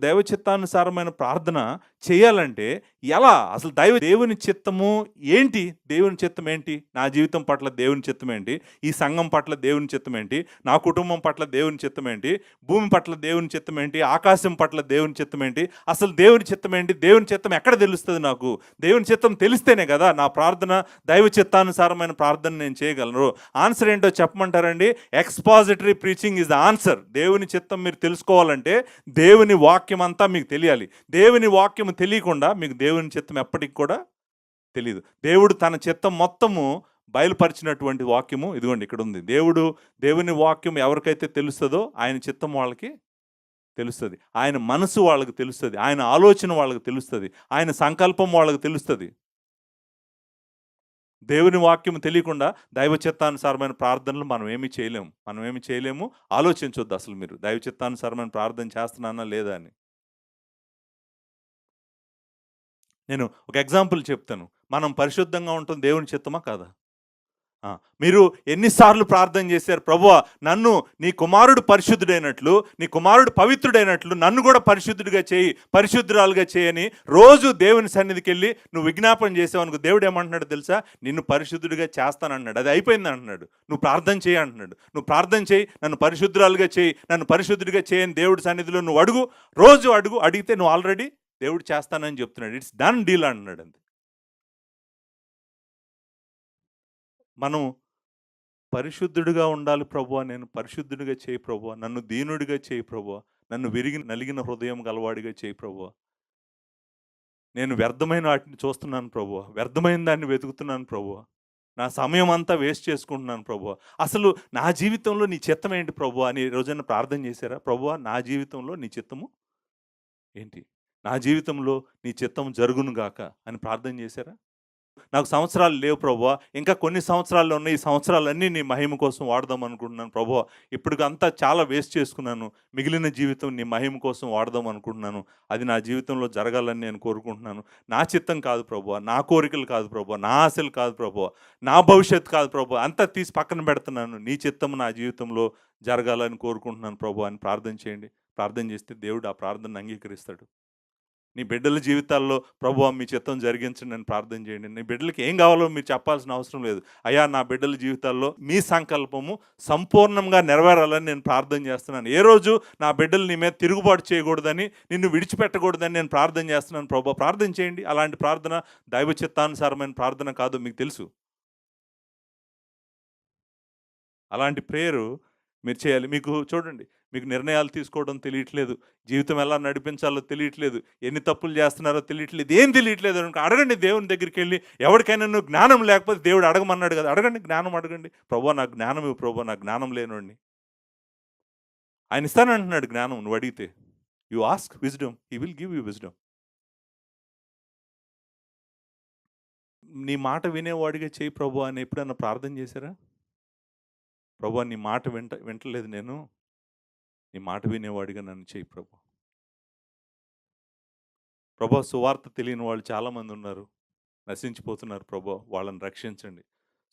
దైవ చిత్తానుసారమైన ప్రార్థన చేయాలంటే ఎలా? అసలు దేవుని చిత్తము ఏంటి? దేవుని చిత్తం ఏంటి? నా జీవితం పట్ల దేవుని చిత్తం ఏంటి? ఈ సంఘం పట్ల దేవుని చిత్తం ఏంటి? నా కుటుంబం పట్ల దేవుని చిత్తం ఏంటి? భూమి పట్ల దేవుని చిత్తం ఏంటి? ఆకాశం పట్ల దేవుని చిత్తం ఏంటి? అసలు దేవుని చిత్తం ఏంటి? దేవుని చిత్తం ఎక్కడ తెలుస్తుంది నాకు? దేవుని చిత్తం తెలిస్తేనే కదా నా ప్రార్థన దైవ చిత్తానుసారమైన ప్రార్థన నేను చేయగలను. ఆన్సర్ ఏంటో చెప్పమంటారండి? Expository preaching is the answer. దేవుని చిత్తం మీరు తెలుసుకోవాలంటే దేవుని వాక్యం అంతా మీకు తెలియాలి. దేవుని వాక్యం తెలియకుండా మీకు దేవుని చిత్తం ఎప్పటికి కూడా తెలియదు. దేవుడు తన చిత్తం మొత్తము బయలుపరిచినటువంటి వాక్యము ఇదిగోండి ఇక్కడ ఉంది. దేవుని వాక్యం ఎవరికైతే తెలుస్తుందో ఆయన చిత్తం వాళ్ళకి తెలుస్తుంది, ఆయన మనసు వాళ్ళకి తెలుస్తుంది, ఆయన ఆలోచన వాళ్ళకి తెలుస్తుంది, ఆయన సంకల్పం వాళ్ళకి తెలుస్తుంది. దేవుని వాక్యం తెలియకుండా దైవ చిత్తానుసారమైన ప్రార్థనలు మనం ఏమీ చేయలేము. ఆలోచించొద్దు అసలు మీరు దైవ చిత్తానుసారమైన ప్రార్థన చేస్తున్నానా లేదా అని. నేను ఒక ఎగ్జాంపుల్ చెప్తాను. మనం పరిశుద్ధంగా ఉండటం దేవుని చిత్తమా కాదా? మీరు ఎన్నిసార్లు ప్రార్థన చేశారు, ప్రభువా నన్ను నీ కుమారుడు పరిశుద్ధుడైనట్లు, నీ కుమారుడు పవిత్రుడైనట్లు నన్ను కూడా పరిశుద్ధుడిగా చేయి, పరిశుద్ధురాలుగా చేయని రోజు దేవుని సన్నిధికి వెళ్ళి నువ్వు విజ్ఞాపన చేసావు అనుకో, దేవుడు ఏమంటున్నాడు తెలుసా? నిన్ను పరిశుద్ధుడిగా చేస్తానన్నాడు. అది అయిపోయింది అంటున్నాడు. నువ్వు ప్రార్థన చేయి అంటున్నాడు. నువ్వు ప్రార్థన చేయి, నన్ను పరిశుద్ధురాలుగా చేయి, నన్ను పరిశుద్ధుడిగా చేయని దేవుడి సన్నిధిలో నువ్వు అడుగు, రోజు అడిగితే నువ్వు ఆల్రెడీ దేవుడు చేస్తానని చెప్తున్నాడు. ఇట్స్ డన్ డీల్ అంటున్నాడు. అంతే. మనం పరిశుద్ధుడిగా ఉండాలి ప్రభువా, నేను పరిశుద్ధుడిగా చేయి ప్రభువా, నన్ను దీనుడిగా చేయి ప్రభువా, నన్ను నలిగిన హృదయం గలవాడిగా చేయి ప్రభువా, నేను వ్యర్థమైన వాటిని చూస్తున్నాను ప్రభువా, వ్యర్థమైన దాన్ని వెతుకుతున్నాను ప్రభువా, నా సమయం అంతా వేస్ట్ చేసుకుంటున్నాను ప్రభువా, అసలు నా జీవితంలో నీ చిత్తం ఏంటి ప్రభువా అని రోజైనా ప్రార్థన చేశారా? ప్రభువా నా జీవితంలో నీ చిత్తము ఏంటి? నా జీవితంలో నీ చిత్తం జరుగును గాక అని ప్రార్థన చేశారా? నాకు సంవత్సరాలు లేవు ప్రభువా, ఇంకా కొన్ని సంవత్సరాల్లో ఉన్నాయి, ఈ సంవత్సరాలన్నీ నీ మహిమ కోసం వాడదాం అనుకుంటున్నాను ప్రభువా, ఇప్పటికంతా చాలా వేస్ట్ చేసుకున్నాను, మిగిలిన జీవితం నీ మహిమ కోసం వాడదాం అనుకుంటున్నాను, అది నా జీవితంలో జరగాలని నేను కోరుకుంటున్నాను. నా చిత్తం కాదు ప్రభువా, నా కోరికలు కాదు ప్రభువా, నా ఆశలు కాదు ప్రభువా, నా భవిష్యత్తు కాదు ప్రభువా, అంతా తీసి పక్కన పెడుతున్నాను, నీ చిత్తం నా జీవితంలో జరగాలని కోరుకుంటున్నాను ప్రభువా అని ప్రార్థన చేయండి. ప్రార్థన చేస్తే దేవుడు ఆ ప్రార్థనను అంగీకరిస్తాడు. నీ బిడ్డల జీవితాల్లో ప్రభువా మీ చిత్తం జరిగించండి అని ప్రార్థన చేయండి. నీ బిడ్డలకి ఏం కావాలో మీరు చెప్పాల్సిన అవసరం లేదు. అయ్యా నా బిడ్డల జీవితాల్లో మీ సంకల్పము సంపూర్ణంగా నెరవేరాలని నేను ప్రార్థన చేస్తున్నాను. ఏ రోజు నా బిడ్డలు నీ మీద తిరుగుబాటు చేయకూడదని, నిన్ను విడిచిపెట్టకూడదని నేను ప్రార్థన చేస్తున్నాను ప్రభువా. ప్రార్థన చేయండి. అలాంటి ప్రార్థన దైవ చిత్తానుసారమైన ప్రార్థన కాదు మీకు తెలుసు. అలాంటి ప్రేయరు మీరు చేయాలి. మీకు చూడండి, మీకు నిర్ణయాలు తీసుకోవడం తెలియట్లేదు, జీవితం ఎలా నడిపించాలో తెలియట్లేదు, ఎన్ని తప్పులు చేస్తున్నారో తెలియట్లేదు, ఏం తెలియట్లేదు అనుకో, అడగండి దేవుని దగ్గరికి వెళ్ళి. ఎవరికైనా నువ్వు జ్ఞానం లేకపోతే దేవుడు అడగమన్నాడు కదా, అడగండి, జ్ఞానం అడగండి. ప్రభువా నాకు జ్ఞానం ఇవ్వు ప్రభువా, నాకు జ్ఞానం లేనోడిని. ఆయన ఇస్తానంటున్నాడు జ్ఞానం నువ్వు అడిగితే. You ask wisdom, he will give you wisdom. నీ మాట వినేవాడిగా చేయి ప్రభువా అని ఎప్పుడన్నా ప్రార్థన చేశారా? ప్రభువా నీ మాట వింటలేదు నేను, నీ మాట వినేవాడిగా నన్ను చేయి ప్రభు. ప్రభా సువార్త తెలియని వాళ్ళు చాలామంది ఉన్నారు, నశించిపోతున్నారు ప్రభా, వాళ్ళని రక్షించండి.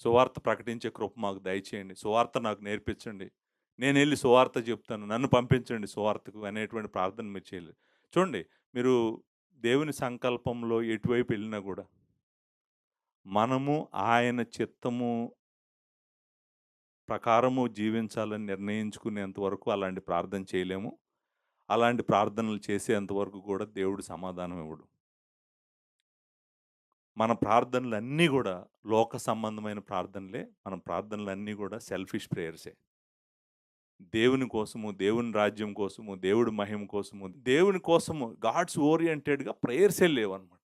సువార్త ప్రకటించే కృప మాకు దయచేయండి. సువార్త నాకు నేర్పించండి, నేను వెళ్ళి సువార్త చెప్తాను, నన్ను పంపించండి సువార్తకు అనేటువంటి ప్రార్థన మీరు చేయలేదు. చూడండి, మీరు దేవుని సంకల్పంలో ఎటువైపు వెళ్ళినా కూడా మనము ఆయన చిత్తము ప్రకారము జీవించాలని నిర్ణయించుకునేంత వరకు అలాంటి ప్రార్థన చేయలేము. అలాంటి ప్రార్థనలు చేసేంతవరకు కూడా దేవుడు సమాధానం ఇవ్వడు. మన ప్రార్థనలన్నీ కూడా లోక సంబంధమైన ప్రార్థనలే. మన ప్రార్థనలన్నీ కూడా సెల్ఫిష్ ప్రేయర్సే. దేవుని కోసము, దేవుని రాజ్యం కోసము, దేవుడి మహిమ కోసము, దేవుని కోసము గాడ్స్ ఓరియంటెడ్గా ప్రేయర్సే లేవన్నమాట.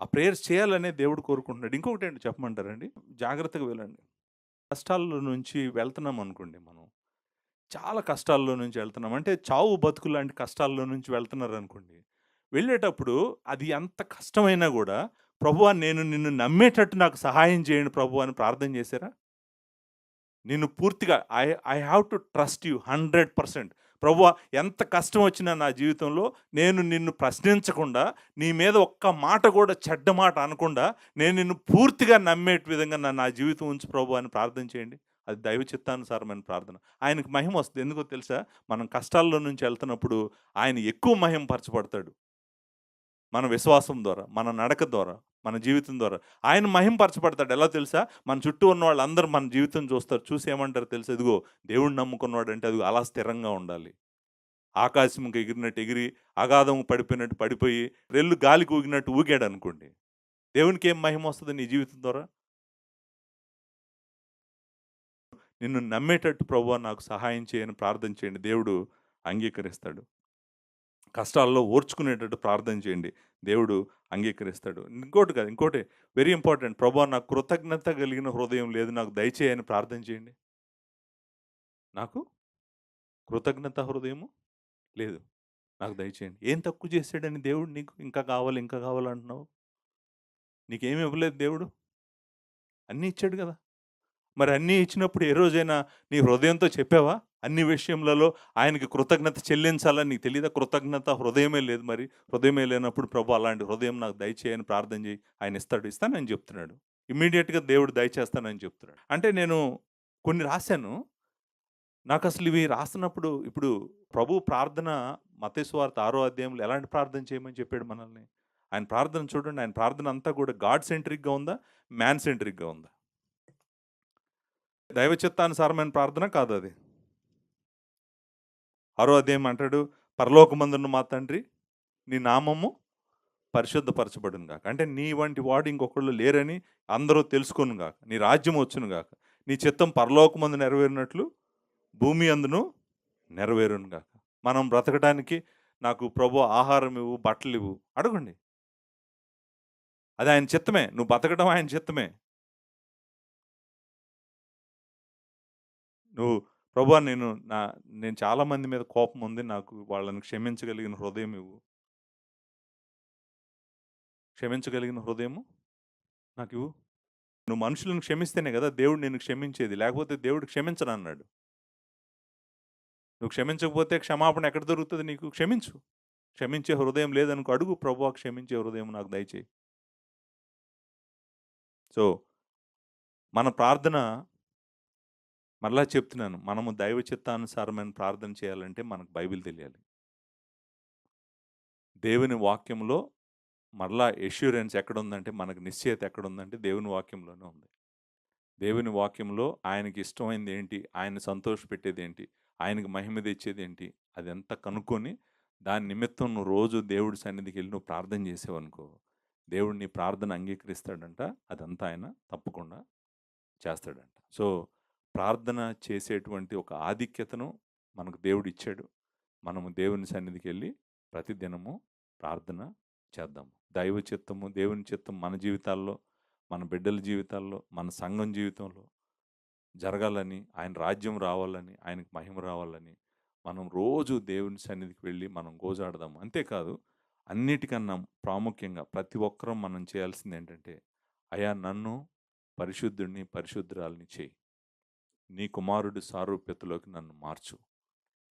ఆ ప్రేయర్స్ చేయాలనే దేవుడు కోరుకుంటున్నాడు. ఇంకొకటి ఏంటి చెప్పమంటారండి? జాగ్రత్తగా వెళ్ళండి. కష్టాల్లో నుంచి వెళ్తున్నాం అనుకోండి, మనం చాలా కష్టాల్లో నుంచి వెళ్తున్నాం అంటే చావు బతుకు లాంటి కష్టాల్లో నుంచి వెళ్తున్నారు అనుకోండి, వెళ్ళేటప్పుడు అది ఎంత కష్టమైనా కూడా ప్రభువా నేను నిన్ను నమ్మేటట్టు నాకు సహాయం చేయండి ప్రభు అని ప్రార్థన చేశారా? నిన్ను పూర్తిగా I have to trust you 100%. ప్రభువా ఎంత కష్టం వచ్చినా నా జీవితంలో నేను నిన్ను ప్రశ్నించకుండా, నీ మీద ఒక్క మాట కూడా చెడ్డ మాట అనకుండా నేను నిన్ను పూర్తిగా నమ్మేట విధంగా నా జీవితం ఉంచు ప్రభు అని ప్రార్థన చేయండి. అది దైవ చిత్తానుసారమైన ప్రార్థన. ఆయనకు మహిమొస్తది. ఎందుకో తెలుసా? మనం కష్టాల్లో నుంచి ఎళ్తున్నప్పుడు ఆయన ఎక్కువ మహిమపరచబడతాడు. మన విశ్వాసం ద్వారా, మన నడక ద్వారా, మన జీవితం ద్వారా. ఆయన మహిమపరచబడతాడు. ఎలా తెలుసా? మన చుట్టూ ఉన్న వాళ్ళందరూ మన జీవితం చూస్తారు. చూసి ఏమంటారో తెలుసా? ఇదిగో దేవుడిని నమ్ముకున్నవాడంటే అదిగో అలా స్థిరంగా ఉండాలి. ఆకాశంకి ఎగిరినట్టు ఎగిరి, అగాధం పడిపోయినట్టు పడిపోయి, రెల్లు గాలికి ఊగినట్టు ఊగాడనుకోండి. దేవునికేం మహిమొస్తది నీ జీవితం ద్వారా? నిన్ను నమ్మేటట్టు ప్రభువా నాకు సహాయం చేయని ప్రార్థన చేయండి. దేవుడు అంగీకరిస్తాడు. కష్టాల్లో ఓర్చుకునేటట్టు ప్రార్థన చేయండి. దేవుడు అంగీకరిస్తాడు. ఇంకోటి కాదు, ఇంకోటి వెరీ ఇంపార్టెంట్. ప్రభువా నాకు కృతజ్ఞత కలిగిన హృదయం లేదు. నాకు దయచేయని ప్రార్థన చేయండి. నాకు కృతజ్ఞత హృదయము లేదు. నాకు దయచేయండి. ఏం తక్కువ చేసాడని దేవుడు నీకు ఇంకా కావాలి, ఇంకా కావాలంటున్నావు? నీకేమి ఇవ్వలేదు దేవుడు? అన్నీ ఇచ్చాడు గదా! మరి అన్నీ ఇచ్చినప్పుడు ఏ రోజైనా నీ హృదయంతో చెప్పావా? అన్ని విషయములలో ఆయనకి కృతజ్ఞత చెల్లించాలని నీకు తెలీదా? కృతజ్ఞత హృదయమే లేదు మరి. హృదయమే లేనప్పుడు ప్రభు అలాంటి హృదయం నాకు దయచేయని ప్రార్థన చేయి. ఆయన ఇస్తాడు. ఇస్తానని చెప్తున్నాడు. ఇమ్మీడియేట్‌గా దేవుడు దయచేస్తానని చెప్తున్నాడు. అంటే నేను కొన్ని రాశాను. నాకసలు ఇవి రాస్తున్నప్పుడు ఇప్పుడు ప్రభు ప్రార్థన మత్తయి సువార్త 6 అధ్యాయంలో ఎలాంటి ప్రార్థన చేయమని చెప్పాడు మనల్ని? ఆయన ప్రార్థన చూడండి. ఆయన ప్రార్థన అంతా కూడా గాడ్ సెంట్రిక్‌గా ఉందా? మ్యాన్ సెంట్రిక్‌గా ఉందా? దైవ చిత్తానుసారమైన ప్రార్థన కాదది. 6 అధ్యాయం అంటాడు, పరలోకమందున్న మా తండ్రి, నీ నామము పరిశుద్ధపరచబడును గాక. అంటే నీ వంటి వాడు ఇంకొకళ్ళు లేరని అందరూ తెలుసుకొను గాక. నీ రాజ్యం వచ్చును గాక. నీ చిత్తం పరలోకమందు నెరవేరినట్లు భూమి అందును నెరవేరును గాక. మనం బ్రతకడానికి నాకు ప్రభువా ఆహారం ఇవ్వు, బట్టలివ్వు అడగండి. అది ఆయన చిత్తమే. నువ్వు బతకడం ఆయన చిత్తమే. నువ్వు ప్రభువా నేను చాలా మంది మీద కోపం ఉంది. నాకు వాళ్ళని క్షమించగలిగిన హృదయం ఇవ్వు. క్షమించగలిగిన హృదయము నాకివ్వు. నువ్వు మనుషులను క్షమిస్తేనే గదా దేవుడు నిన్ను క్షమించేది. లేకపోతే దేవుడు క్షమించనన్నాడు. నువ్వు క్షమించకపోతే క్షమాపణ ఎక్కడ దొరుకుతది నీకు? క్షమించు. క్షమించే హృదయం లేదనుకో అడుగు ప్రభువా క్షమించే హృదయం నాకు దయచేయి. సో, మన ప్రార్థన మరలా చెప్తున్నాను. మనము దైవ చిత్తానుసారమైన ప్రార్థన చేయాలంటే మనకు బైబిల్ తెలియాలి. దేవుని వాక్యంలో మరలా ఎష్యూరెన్స్ ఎక్కడుందంటే, మనకు నిశ్చయత ఎక్కడుందంటే దేవుని వాక్యంలోనే ఉంది. దేవుని వాక్యంలో ఆయనకి ఇష్టమైంది ఏంటి? ఆయన్ని సంతోషపెట్టేదేంటి? ఆయనకి మహిమ తెచ్చేదేంటి? అదంతా కనుక్కొని, దాని నిమిత్తం నువ్వు రోజు దేవుడి సన్నిధికెళ్ళి నువ్వు ప్రార్థన చేసావనుకో, దేవుడు నీ ప్రార్థన అంగీకరిస్తాడంట. అదంతా ఆయన తప్పకుండా చేస్తాడంట. సో, ప్రార్థన చేసేటువంటి ఒక ఆధిక్యతను మనకు దేవుడిచ్చాడు. మనము దేవుని సన్నిధికెళ్ళి ప్రతిదినము ప్రార్థన చేద్దాం. దైవ చిత్తము, దేవుని చిత్తం మన జీవితాల్లో, మన బిడ్డల జీవితాల్లో, మన సంఘం జీవితంలో జరగాలని, ఆయన రాజ్యం రావాలని, ఆయనకు మహిమ రావాలని, మనం రోజు దేవుని సన్నిధికి వెళ్ళి మనం గోజాడదాం. అంతేకాదు, అన్నిటికన్నా ప్రాముఖ్యంగా ప్రతి ఒక్కరం మనం చేయాల్సిందేంటంటే, అయ్యా నన్ను పరిశుద్ధుడిని, పరిశుద్ధురాలిని చెయ్యి. నీ కుమారుడి సారూప్యతలోకి నన్ను మార్చు.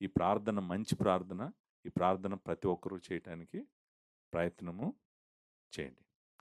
ఈ ప్రార్థన మంచి ప్రార్థన. ఈ ప్రార్థన ప్రతి ఒక్కరూ చేయటానికి ప్రయత్నము చేయండి.